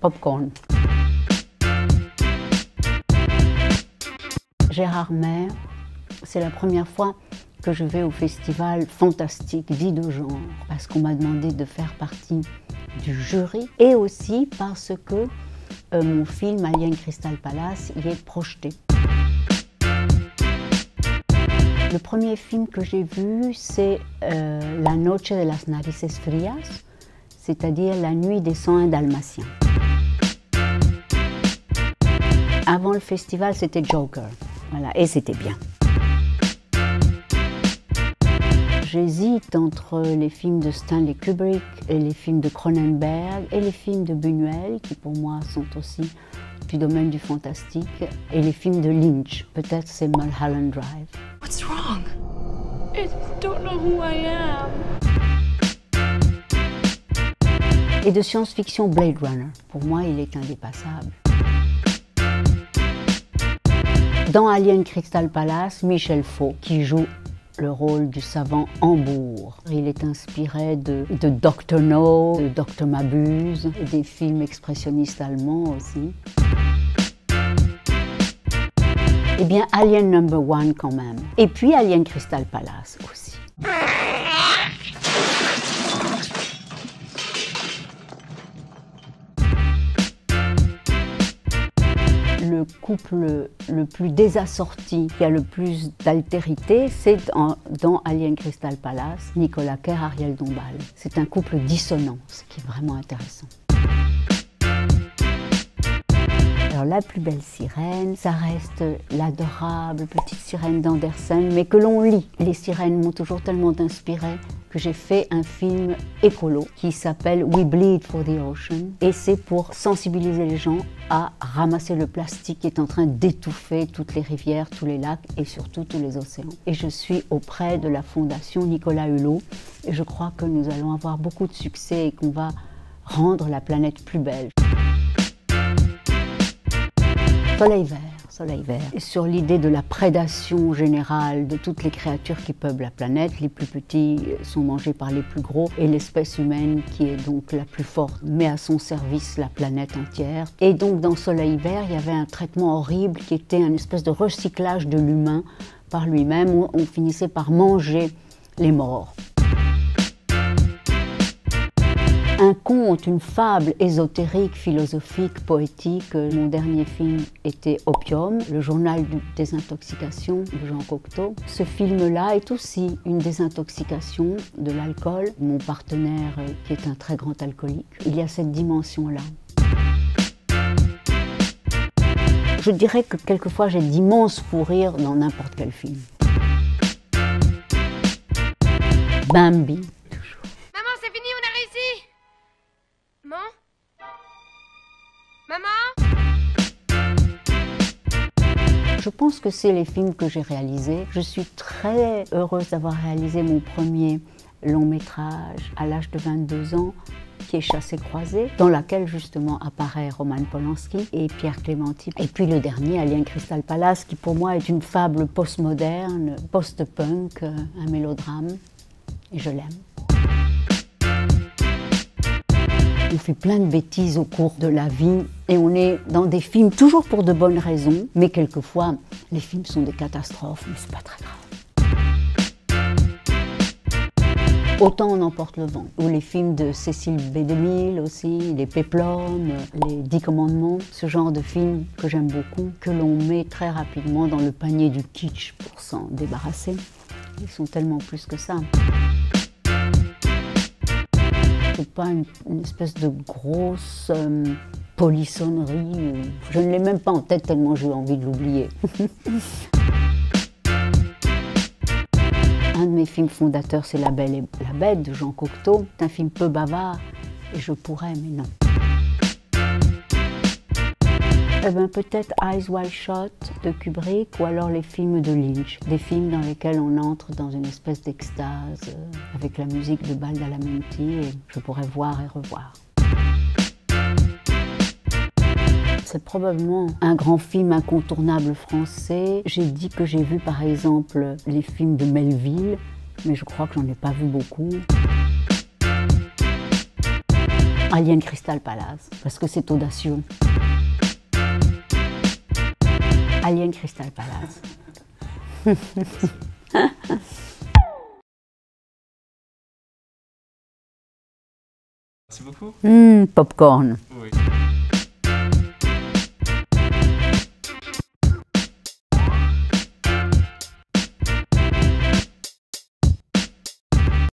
Popcorn. Gérard May, c'est la première fois que je vais au festival Fantastique Vie de genre, parce qu'on m'a demandé de faire partie du jury et aussi parce que mon film Alien Crystal Palace y est projeté. Le premier film que j'ai vu, c'est La Noche de las Narices Frías, c'est-à-dire La Nuit des 101 Dalmatiens. Avant le festival, c'était Joker, voilà, et c'était bien. J'hésite entre les films de Stanley Kubrick et les films de Cronenberg et les films de Buñuel, qui pour moi sont aussi du domaine du fantastique, et les films de Lynch. Peut-être c'est Mulholland Drive. What's wrong? I don't know who I am. Et de science-fiction, Blade Runner. Pour moi, il est indépassable. Dans Alien Crystal Palace, Michel Faux, qui joue le rôle du savant Hambourg. Il est inspiré de Dr. No, de Dr. Mabuse, des films expressionnistes allemands aussi. Eh bien, Alien No. 1 quand même. Et puis Alien Crystal Palace aussi. Le couple le plus désassorti, qui a le plus d'altérité, c'est dans Alien Crystal Palace, Nicolas Kerr, Ariel Dombal. C'est un couple dissonant, ce qui est vraiment intéressant. Alors la plus belle sirène, ça reste l'adorable petite sirène d'Andersen, mais que l'on lit. Les sirènes m'ont toujours tellement inspirée que j'ai fait un film écolo qui s'appelle We Bleed for the Ocean, et c'est pour sensibiliser les gens à ramasser le plastique qui est en train d'étouffer toutes les rivières, tous les lacs et surtout tous les océans. Et je suis auprès de la fondation Nicolas Hulot et je crois que nous allons avoir beaucoup de succès et qu'on va rendre la planète plus belle. Soleil vert. Soleil vert. Et sur l'idée de la prédation générale de toutes les créatures qui peuplent la planète, les plus petits sont mangés par les plus gros et l'espèce humaine qui est donc la plus forte met à son service la planète entière. Et donc dans Soleil vert, il y avait un traitement horrible qui était une espèce de recyclage de l'humain par lui-même. On finissait par manger les morts. Un conte, une fable ésotérique, philosophique, poétique. Mon dernier film était Opium, le journal de désintoxication de Jean Cocteau. Ce film-là est aussi une désintoxication de l'alcool. Mon partenaire, qui est un très grand alcoolique, il y a cette dimension-là. Je dirais que quelquefois j'ai d'immenses fous rires dans n'importe quel film. Bambi. Maman, c'est fini, on a réussi. Maman? Je pense que c'est les films que j'ai réalisés. Je suis très heureuse d'avoir réalisé mon premier long métrage à l'âge de 22 ans, qui est Chassé-croisé, dans laquelle justement apparaît Roman Polanski et Pierre Clémenti. Et puis le dernier, Alien Crystal Palace, qui pour moi est une fable postmoderne, post-punk, un mélodrame, et je l'aime. On fait plein de bêtises au cours de la vie et on est dans des films toujours pour de bonnes raisons, mais quelquefois les films sont des catastrophes, mais c'est pas très grave. Autant on emporte le vent, ou les films de Cécile B. DeMille aussi, les Péplums, les 10 commandements, ce genre de films que j'aime beaucoup, que l'on met très rapidement dans le panier du kitsch pour s'en débarrasser. Ils sont tellement plus que ça. C'est pas une espèce de grosse polissonnerie. Je ne l'ai même pas en tête tellement j'ai envie de l'oublier. Un de mes films fondateurs, c'est La Belle et la Bête de Jean Cocteau. C'est un film peu bavard et je pourrais, mais non. Eh bien, peut-être Eyes Wide Shut de Kubrick ou alors les films de Lynch. Des films dans lesquels on entre dans une espèce d'extase avec la musique de Badalamenti et je pourrais voir et revoir. C'est probablement un grand film incontournable français. J'ai dit que j'ai vu par exemple les films de Melville, mais je crois que j'en ai pas vu beaucoup. Alien Crystal Palace, parce que c'est audacieux. Alien Crystal Palace. Merci beaucoup. Popcorn. Oui.